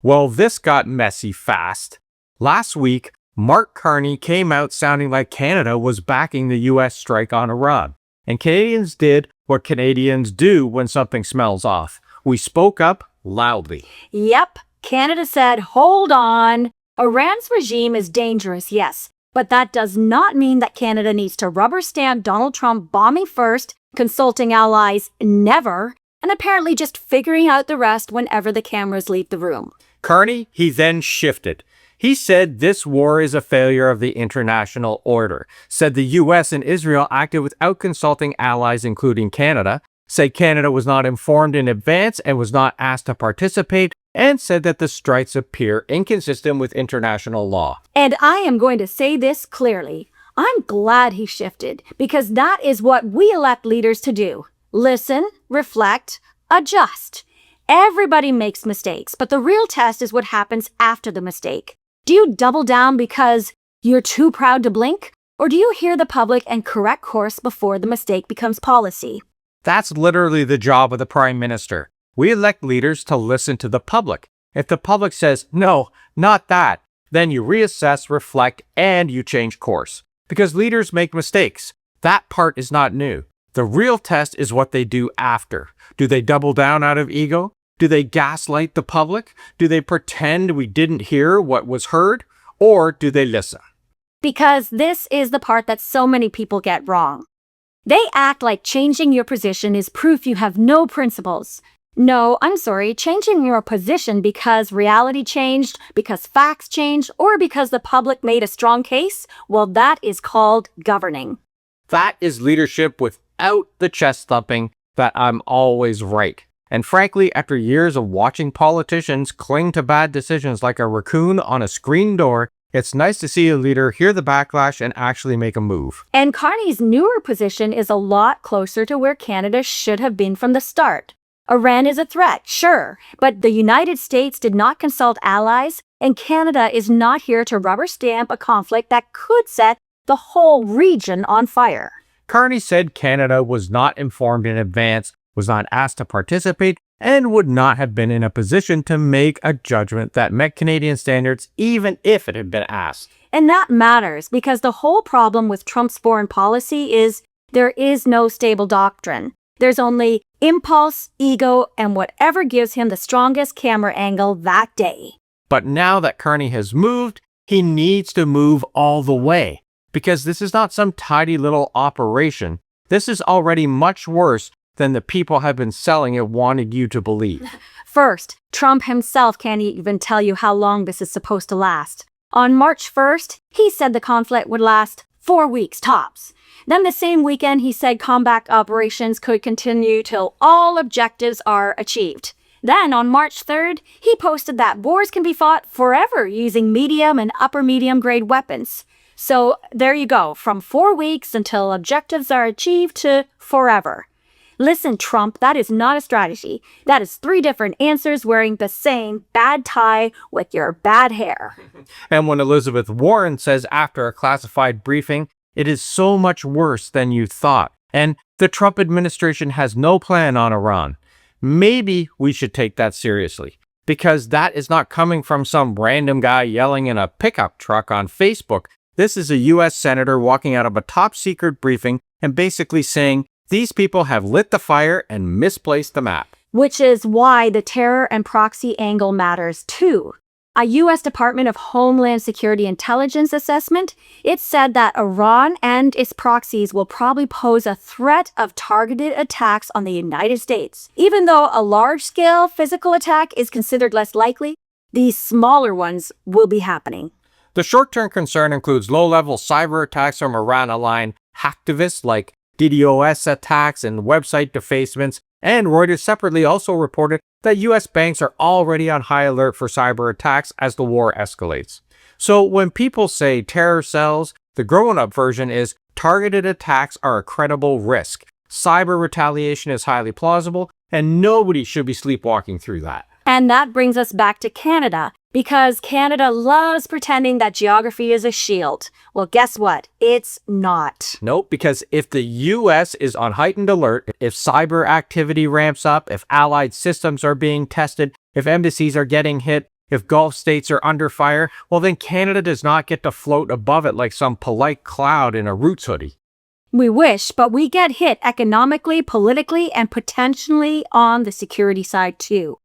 Well, this got messy fast. Last week, Mark Carney came out sounding like Canada was backing the US strike on Iran. And Canadians did what Canadians do when something smells off. We spoke up loudly. Yep, Canada said, hold on. Iran's regime is dangerous, yes, but that does not mean that Canada needs to rubber stamp Donald Trump bombing first, consulting allies never, and apparently just figuring out the rest whenever the cameras leave the room. Carney, he then shifted. He said this war is a failure of the international order, said the US and Israel acted without consulting allies including Canada, said Canada was not informed in advance and was not asked to participate, and said that the strikes appear inconsistent with international law. And I am going to say this clearly. I'm glad he shifted, because that is what we elect leaders to do. Listen, reflect, adjust. Everybody makes mistakes, but the real test is what happens after the mistake. Do you double down because you're too proud to blink? Or do you hear the public and correct course before the mistake becomes policy? That's literally the job of the Prime Minister. We elect leaders to listen to the public. If the public says, no, not that, then you reassess, reflect, and you change course. Because leaders make mistakes. That part is not new. The real test is what they do after. Do they double down out of ego? Do they gaslight the public? Do they pretend we didn't hear what was heard? Or do they listen? Because this is the part that so many people get wrong. They act like changing your position is proof you have no principles. No, I'm sorry, changing your position because reality changed, because facts changed, or because the public made a strong case, well, that is called governing. That is leadership without the chest thumping that I'm always right. And frankly, after years of watching politicians cling to bad decisions like a raccoon on a screen door, it's nice to see a leader hear the backlash and actually make a move. And Carney's newer position is a lot closer to where Canada should have been from the start. Iran is a threat, sure, but the United States did not consult allies, and Canada is not here to rubber stamp a conflict that could set the whole region on fire. Carney said Canada was not informed in advance, was not asked to participate, and would not have been in a position to make a judgment that met Canadian standards even if it had been asked. And that matters because the whole problem with Trump's foreign policy is there is no stable doctrine. There's only impulse, ego, and whatever gives him the strongest camera angle that day. But now that Carney has moved, he needs to move all the way. Because this is not some tidy little operation. This is already much worse than the people have been selling it wanted you to believe. First, Trump himself can't even tell you how long this is supposed to last. On March 1st, he said the conflict would last 4 weeks tops. Then the same weekend, he said combat operations could continue till all objectives are achieved. Then on March 3rd, he posted that wars can be fought forever using medium and upper medium grade weapons. So there you go, from 4 weeks until objectives are achieved to forever. Listen, Trump, that is not a strategy. That is 3 different answers wearing the same bad tie with your bad hair. And when Elizabeth Warren says after a classified briefing, it is so much worse than you thought, and the Trump administration has no plan on Iran, maybe we should take that seriously. Because that is not coming from some random guy yelling in a pickup truck on Facebook. This is a US senator walking out of a top secret briefing and basically saying, these people have lit the fire and misplaced the map. Which is why the terror and proxy angle matters too. A U.S. Department of Homeland Security intelligence assessment, it said that Iran and its proxies will probably pose a threat of targeted attacks on the United States. Even though a large-scale physical attack is considered less likely, these smaller ones will be happening. The short-term concern includes low-level cyber attacks from Iran-aligned hacktivists like DDoS attacks and website defacements, and Reuters separately also reported that U.S. banks are already on high alert for cyber attacks as the war escalates. So when people say terror sells, the grown-up version is targeted attacks are a credible risk. Cyber retaliation is highly plausible, and nobody should be sleepwalking through that. And that brings us back to Canada, because Canada loves pretending that geography is a shield. Well, guess what? It's not. Nope, because if the U.S. is on heightened alert, if cyber activity ramps up, if allied systems are being tested, if embassies are getting hit, If Gulf states are under fire, well then Canada does not get to float above it like some polite cloud in a Roots hoodie. We wish, but we get hit economically, politically, and potentially on the security side too.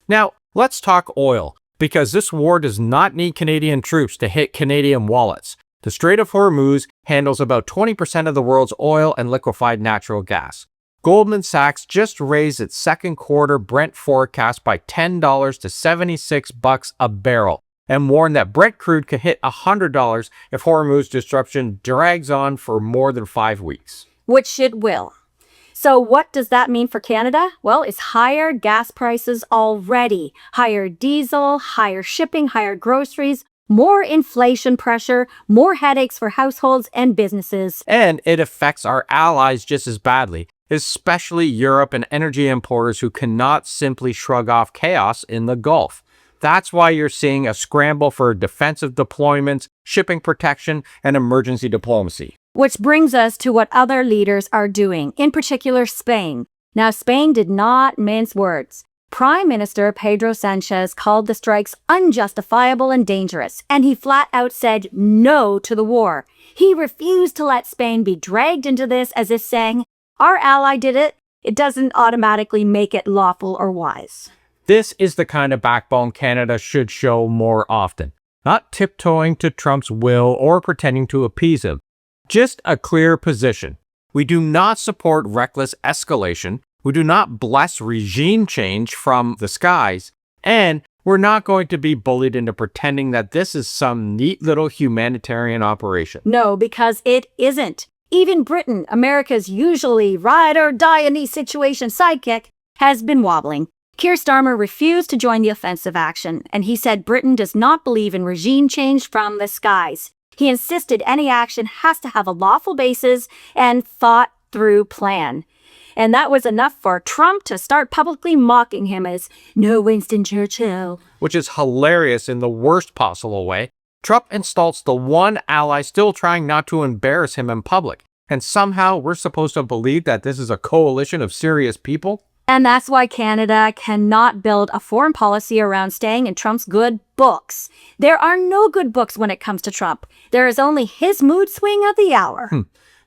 Now, let's talk oil, because this war does not need Canadian troops to hit Canadian wallets. The Strait of Hormuz handles about 20% of the world's oil and liquefied natural gas. Goldman Sachs just raised its second quarter Brent forecast by $10 to $76 a barrel and warned that Brent crude could hit $100 if Hormuz disruption drags on for more than 5 weeks. Which it will. So what does that mean for Canada? Well, it's higher gas prices already. Higher diesel, higher shipping, higher groceries, more inflation pressure, more headaches for households and businesses. And it affects our allies just as badly, especially Europe and energy importers who cannot simply shrug off chaos in the Gulf. That's why you're seeing a scramble for defensive deployments, shipping protection, and emergency diplomacy. Which brings us to what other leaders are doing, in particular Spain. Now, Spain did not mince words. Prime Minister Pedro Sanchez called the strikes unjustifiable and dangerous, and he flat out said no to the war. He refused to let Spain be dragged into this as if saying, our ally did it, it doesn't automatically make it lawful or wise. This is the kind of backbone Canada should show more often, not tiptoeing to Trump's will or pretending to appease him. Just a clear position. We do not support reckless escalation, we do not bless regime change from the skies, and we're not going to be bullied into pretending that this is some neat little humanitarian operation. No, because it isn't. Even Britain, America's usually ride or die in these situations sidekick, has been wobbling. Keir Starmer refused to join the offensive action, and he said Britain does not believe in regime change from the skies. He insisted any action has to have a lawful basis and thought-through plan. And that was enough for Trump to start publicly mocking him as no Winston Churchill. Which is hilarious in the worst possible way. Trump insults the one ally still trying not to embarrass him in public. And somehow we're supposed to believe that this is a coalition of serious people? And that's why Canada cannot build a foreign policy around staying in Trump's good books. There are no good books when it comes to Trump. There is only his mood swing of the hour.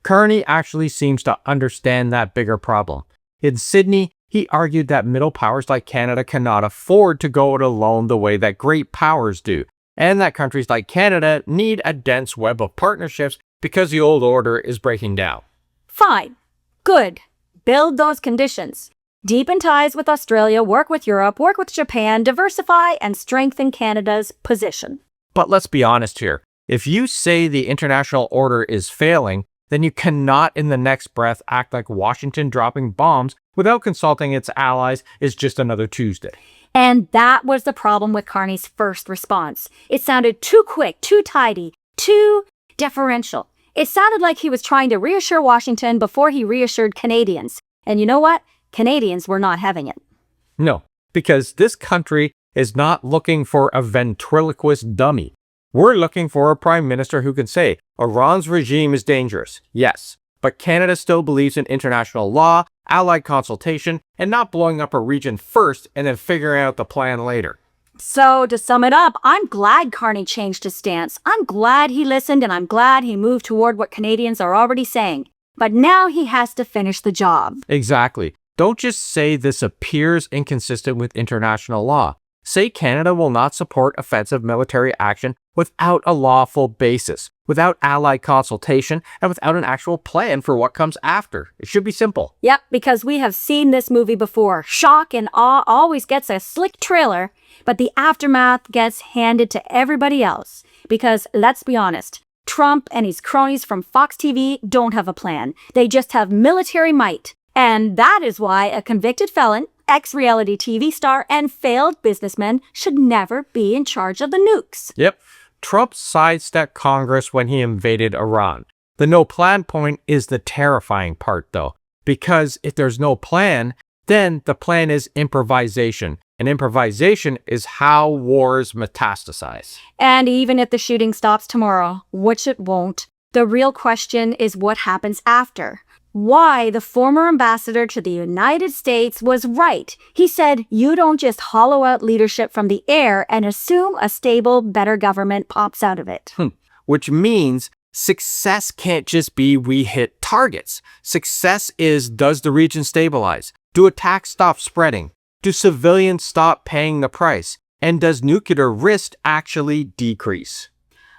Carney actually seems to understand that bigger problem. In Sydney, he argued that middle powers like Canada cannot afford to go it alone the way that great powers do, and that countries like Canada need a dense web of partnerships because the old order is breaking down. Fine. Good. Build those conditions. Deepen ties with Australia, work with Europe, work with Japan, diversify and strengthen Canada's position. But let's be honest here. If you say the international order is failing, then you cannot in the next breath act like Washington dropping bombs without consulting its allies is just another Tuesday. And that was the problem with Carney's first response. It sounded too quick, too tidy, too deferential. It sounded like he was trying to reassure Washington before he reassured Canadians. And you know what? Canadians were not having it. No, because this country is not looking for a ventriloquist dummy. We're looking for a prime minister who can say, Iran's regime is dangerous, yes, but Canada still believes in international law, allied consultation, and not blowing up a region first and then figuring out the plan later. So, to sum it up, I'm glad Carney changed his stance. I'm glad he listened, and I'm glad he moved toward what Canadians are already saying. But now he has to finish the job. Exactly. Don't just say this appears inconsistent with international law. Say Canada will not support offensive military action without a lawful basis, without allied consultation, and without an actual plan for what comes after. It should be simple. Yep, because we have seen this movie before. Shock and awe always gets a slick trailer, but the aftermath gets handed to everybody else. Because, let's be honest, Trump and his cronies from Fox TV don't have a plan. They just have military might. And that is why a convicted felon, ex-reality TV star, and failed businessman should never be in charge of the nukes. Yep. Trump sidestepped Congress when he invaded Iran. The no plan point is the terrifying part, though, because if there's no plan, then the plan is improvisation. And improvisation is how wars metastasize. And even if the shooting stops tomorrow, which it won't, the real question is what happens after. why the former ambassador to the United States was right. He said, you don't just hollow out leadership from the air and assume a stable, better government pops out of it. Which means success can't just be we hit targets. Success is, does the region stabilize? Do attacks stop spreading? Do civilians stop paying the price? And does nuclear risk actually decrease?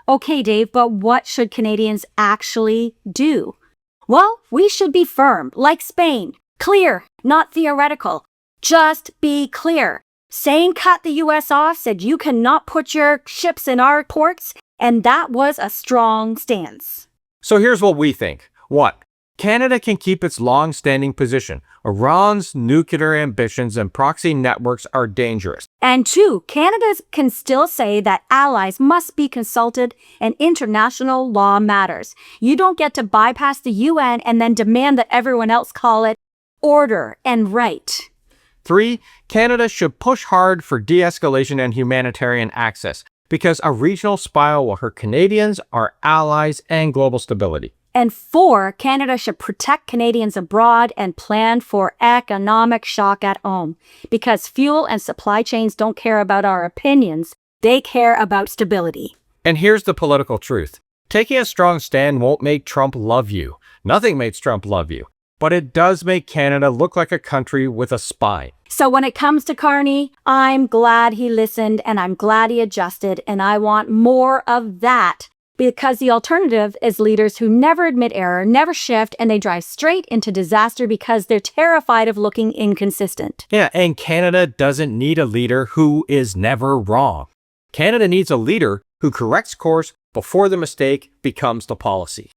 Okay, Dave, but what should Canadians actually do? Well, we should be firm, like Spain. Clear, not theoretical. Just be clear. Saying cut the US off said you cannot put your ships in our ports, and that was a strong stance. So here's what we think. 1. Canada can keep its long-standing position. Iran's nuclear ambitions and proxy networks are dangerous. And 2, Canada can still say that allies must be consulted and international law matters. You don't get to bypass the UN and then demand that everyone else call it order and right. 3. Canada should push hard for de-escalation and humanitarian access because a regional spiral will hurt Canadians, our allies, and global stability. And 4, Canada should protect Canadians abroad and plan for economic shock at home. Because fuel and supply chains don't care about our opinions, they care about stability. And here's the political truth. Taking a strong stand won't make Trump love you. Nothing makes Trump love you. But it does make Canada look like a country with a spine. So when it comes to Carney, I'm glad he listened and I'm glad he adjusted, and I want more of that. Because the alternative is leaders who never admit error, never shift, and they drive straight into disaster because they're terrified of looking inconsistent. Yeah, and Canada doesn't need a leader who is never wrong. Canada needs a leader who corrects course before the mistake becomes the policy.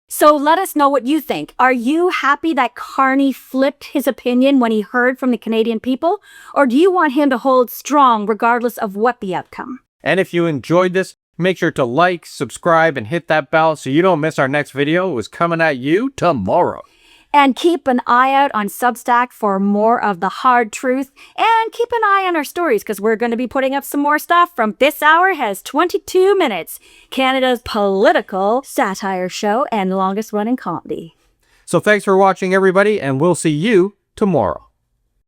So let us know what you think. Are you happy that Carney flipped his opinion when he heard from the Canadian people? Or do you want him to hold strong regardless of what the outcome? And if you enjoyed this, make sure to like, subscribe, and hit that bell so you don't miss our next video. It's coming at you tomorrow. And keep an eye out on Substack for more of the hard truth. And keep an eye on our stories because we're going to be putting up some more stuff from This Hour Has 22 Minutes, Canada's political satire show and longest running comedy. So thanks for watching, everybody, and we'll see you tomorrow.